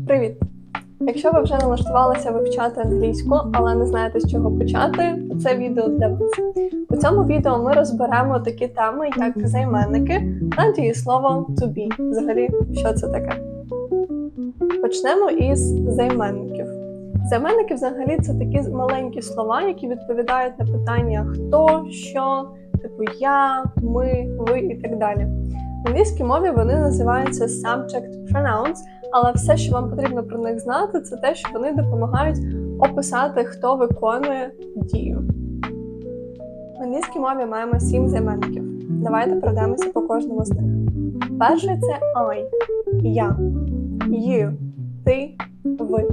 Привіт! Якщо ви вже налаштувалися вивчати англійську, але не знаєте, з чого почати, то це відео для вас. У цьому відео ми розберемо такі теми, як займенники та дієслово to be. Взагалі, що це таке? Почнемо із займенників. Займенники взагалі це такі маленькі слова, які відповідають на питання хто, що, типу я, ми, ви і так далі. В англійській мові вони називаються subject pronouns, але все, що вам потрібно про них знати, це те, що вони допомагають описати, хто виконує дію. В англійській мові маємо 7 займенників. Давайте пройдемося по кожному з них. Перший – це I – я, you – ти, ви.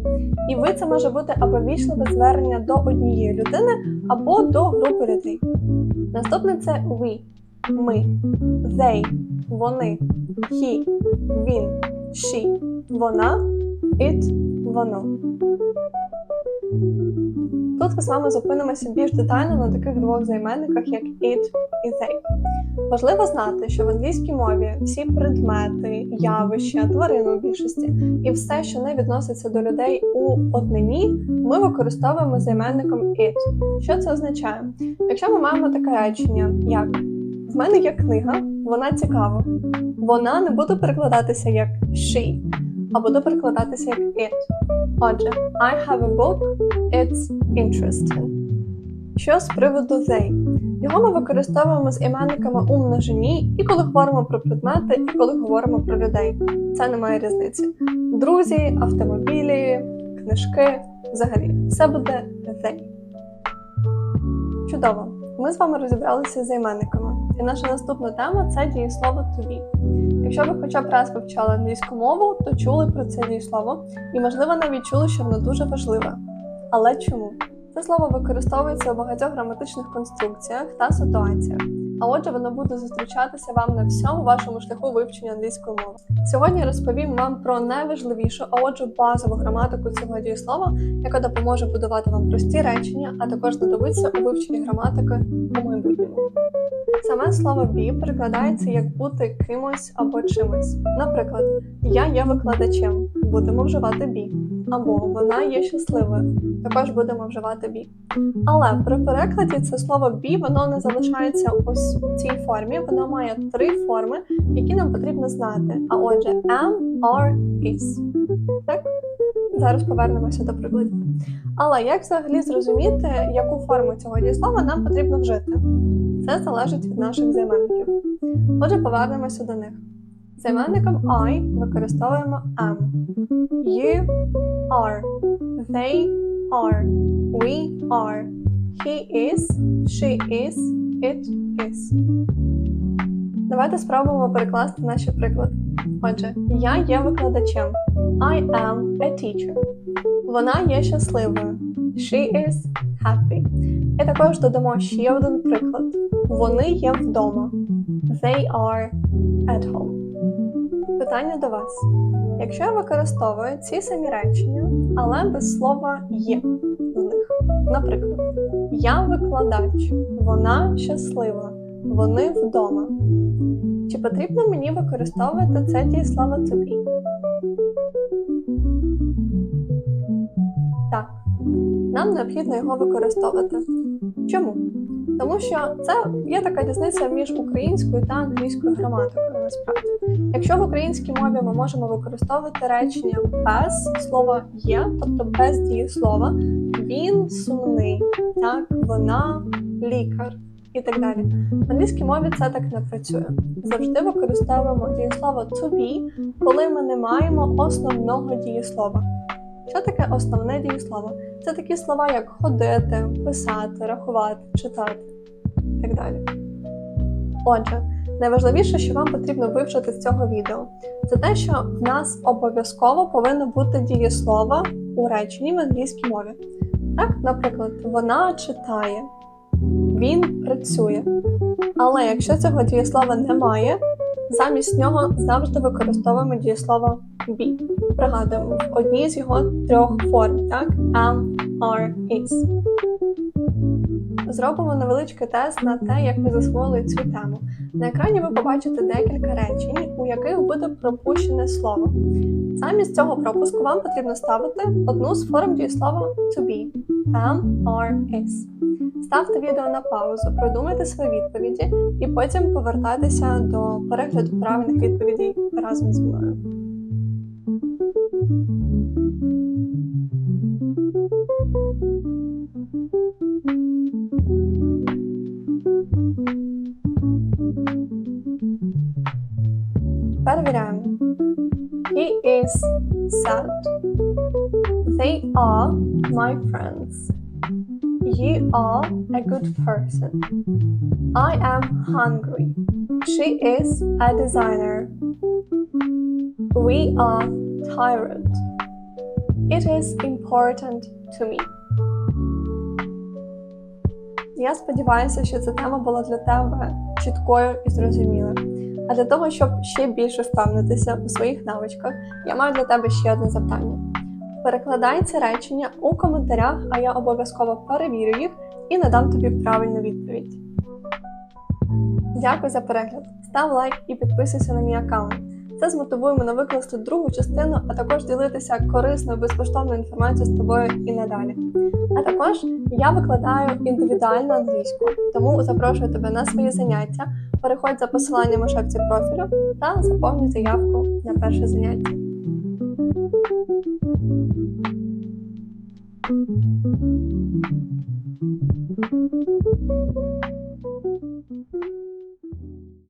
І ви – це може бути або ввічливе звернення до однієї людини, або до групи людей. Наступне – це we – ми, they – вони, he – він, she – вона, it – воно. Тут ми з вами зупинимося більш детально на таких двох займенниках, як it і they. Важливо знати, що в англійській мові всі предмети, явища, тварини у більшості і все, що не відноситься до людей у однині, ми використовуємо займенником it. Що це означає? Якщо ми маємо таке речення, як «В мене є книга, вона цікава», вона не буде перекладатися як «she», а буде перекладатися як «it». Отже, I have a book, it's interesting. Що з приводу they? Його ми використовуємо з іменниками у множині і коли говоримо про предмети, і коли говоримо про людей. Це не має різниці. Друзі, автомобілі, книжки, взагалі. Все буде they. Чудово. Ми з вами розібралися з займенниками. І наша наступна тема – це дієслово to be. Якщо ви хоча б раз вивчали англійську мову, то чули про це дієслово і, можливо, навіть чули, що воно дуже важливе. Але чому? Це слово використовується у багатьох граматичних конструкціях та ситуаціях, а отже, воно буде зустрічатися вам на всьому вашому шляху вивчення англійської мови. Сьогодні я розповім вам про найважливішу, а отже, базову граматику цього дієслова, яка допоможе будувати вам прості речення, а також знадобиться у вивченні граматики у майбутньому. Саме слово be перекладається як бути кимось або чимось. Наприклад, я є викладачем, будемо вживати be. Або вона є щасливою, також будемо вживати be. Але при перекладі це слово be, воно не залишається ось в цій формі, воно має 3 форми, які нам потрібно знати. А отже, am, are, is. Так? Зараз повернемося до прикладів. Але як взагалі зрозуміти, яку форму цього дієслова нам потрібно вжити? Це залежить від наших займенників. Отже, повернемося до них. Займенником I використовуємо am. You are. They are. We are. He is. She is. It is. Давайте спробуємо перекласти наші приклади. Отже, я є викладачем. I am a teacher. Вона є щасливою. She is happy. І також додамо ще один приклад. Вони є вдома. They are at home. Питання до вас. Якщо я використовую ці самі речення, але без слова «є» в них. Наприклад, я викладач, вона щаслива, вони вдома. Чи потрібно мені використовувати це дієслово to be? Так. Нам необхідно його використовувати. Чому? Тому що це є така різниця між українською та англійською граматикою, насправді. Якщо в українській мові ми можемо використовувати речення без слова «є», тобто без дієслова, він сумний, так, вона лікар і так далі. В англійській мові це так не працює. Завжди використовуємо дієслово to be, коли ми не маємо основного дієслова. Що таке основне дієслово? Це такі слова, як ходити, писати, рахувати, читати і так далі. Отже, найважливіше, що вам потрібно вивчити з цього відео, це те, що в нас обов'язково повинно бути дієслово у реченні в англійській мові. Так, наприклад, вона читає, він працює. Але якщо цього дієслова немає, замість нього завжди використовуємо дієслово be. Пригадуємо, в одній з його 3 форм, так? Am, are, is. зробимо невеличкий тест на те, як ви засвоїли цю тему. На екрані ви побачите декілька речень, у яких буде пропущене слово. Замість цього пропуску вам потрібно ставити одну з форм дієслова to be – am, are, is. Ставте відео на паузу, продумайте свої відповіді і потім повертайтеся до перегляду правильних відповідей разом зі мною. Перевіряємо. He is sad. They are my friends. You are a good person. I am hungry. She is a designer. We are tired. It is important to me. Я сподіваюся, що ця тема була для тебе чіткою і зрозумілою. А для того, щоб ще більше впевнитися у своїх навичках, я маю для тебе ще одне завдання. Перекладай ці речення у коментарях, а я обов'язково перевірю їх і надам тобі правильну відповідь. Дякую за перегляд, став лайк і підписуйся на мій аккаунт. Це змотивує мене викласти другу частину, а також ділитися корисною безкоштовною інформацією з тобою і надалі. А також я викладаю індивідуальну англійську, тому запрошую тебе на свої заняття, переходь за посиланням у шапці профілю та заповнюй заявку на перше заняття.